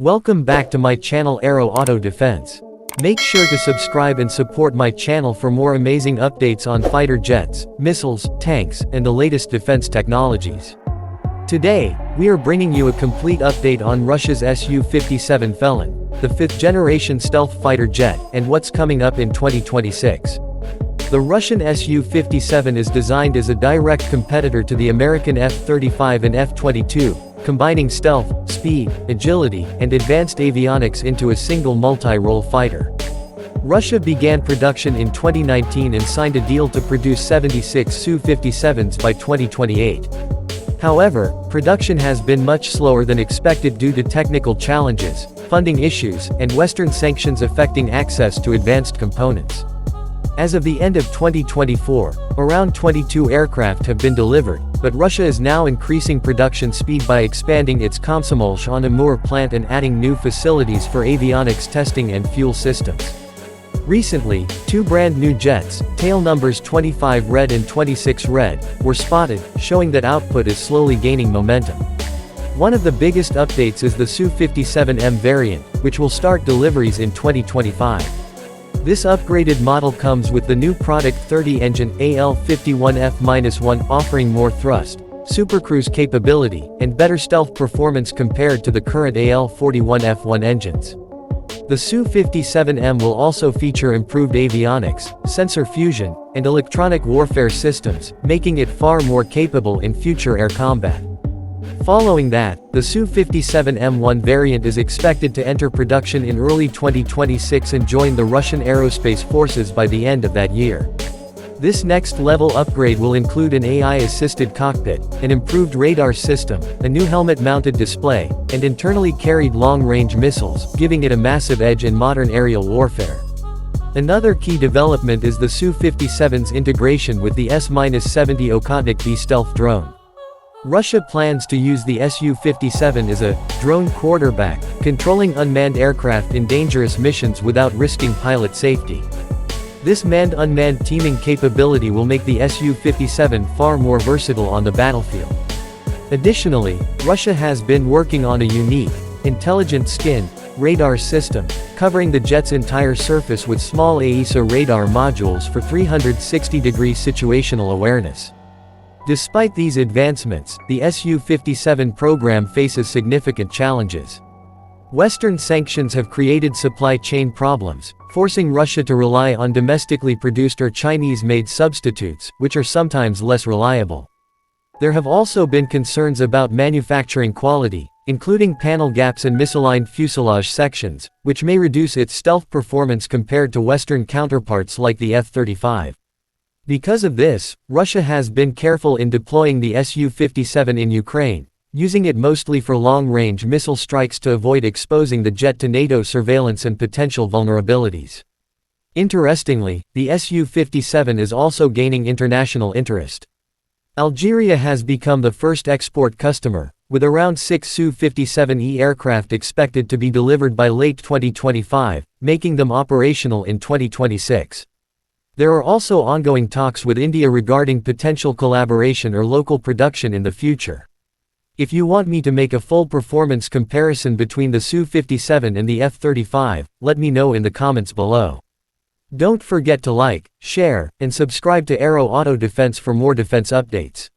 Welcome back to my channel Aero Auto Defence. Make sure to subscribe and support my channel for more amazing updates on fighter jets, missiles, tanks, and the latest defense technologies. Today, we are bringing you a complete update on Russia's Su-57 Felon, the fifth-generation stealth fighter jet, and what's coming up in 2026. The Russian Su-57 is designed as a direct competitor to the American F-35 and F-22, combining stealth, speed, agility, and advanced avionics into a single multi-role fighter. Russia began production in 2019 and signed a deal to produce 76 Su-57s by 2028. However, production has been much slower than expected due to technical challenges, funding issues, and Western sanctions affecting access to advanced components. As of the end of 2024, around 22 aircraft have been delivered, but Russia is now increasing production speed by expanding its Komsomolsk-on-Amur plant and adding new facilities for avionics testing and fuel systems. Recently, two brand new jets, tail numbers 25 Red and 26 Red, were spotted, showing that output is slowly gaining momentum. One of the biggest updates is the Su-57M variant, which will start deliveries in 2025. This upgraded model comes with the new Product 30 engine AL-51F-1, offering more thrust, supercruise capability, and better stealth performance compared to the current AL-41F1 engines. The Su-57M will also feature improved avionics, sensor fusion, and electronic warfare systems, making it far more capable in future air combat. Following that, the Su-57M1 variant is expected to enter production in early 2026 and join the Russian Aerospace Forces by the end of that year. This next-level upgrade will include an AI-assisted cockpit, an improved radar system, a new helmet-mounted display, and internally carried long-range missiles, giving it a massive edge in modern aerial warfare. Another key development is the Su-57's integration with the S-70 Okhotnik-B stealth drone. Russia plans to use the Su-57 as a drone quarterback, controlling unmanned aircraft in dangerous missions without risking pilot safety. This manned-unmanned teaming capability will make the Su-57 far more versatile on the battlefield. Additionally, Russia has been working on a unique, intelligent skin radar system, covering the jet's entire surface with small AESA radar modules for 360-degree situational awareness. Despite these advancements, the Su-57 program faces significant challenges. Western sanctions have created supply chain problems, forcing Russia to rely on domestically produced or Chinese-made substitutes, which are sometimes less reliable. There have also been concerns about manufacturing quality, including panel gaps and misaligned fuselage sections, which may reduce its stealth performance compared to Western counterparts like the F-35. Because of this, Russia has been careful in deploying the Su-57 in Ukraine, using it mostly for long-range missile strikes to avoid exposing the jet to NATO surveillance and potential vulnerabilities. Interestingly, the Su-57 is also gaining international interest. Algeria has become the first export customer, with around 6 Su-57E aircraft expected to be delivered by late 2025, making them operational in 2026. There are also ongoing talks with India regarding potential collaboration or local production in the future. If you want me to make a full performance comparison between the Su-57 and the F-35, let me know in the comments below. Don't forget to like, share, and subscribe to Aero Auto Defense for more defense updates.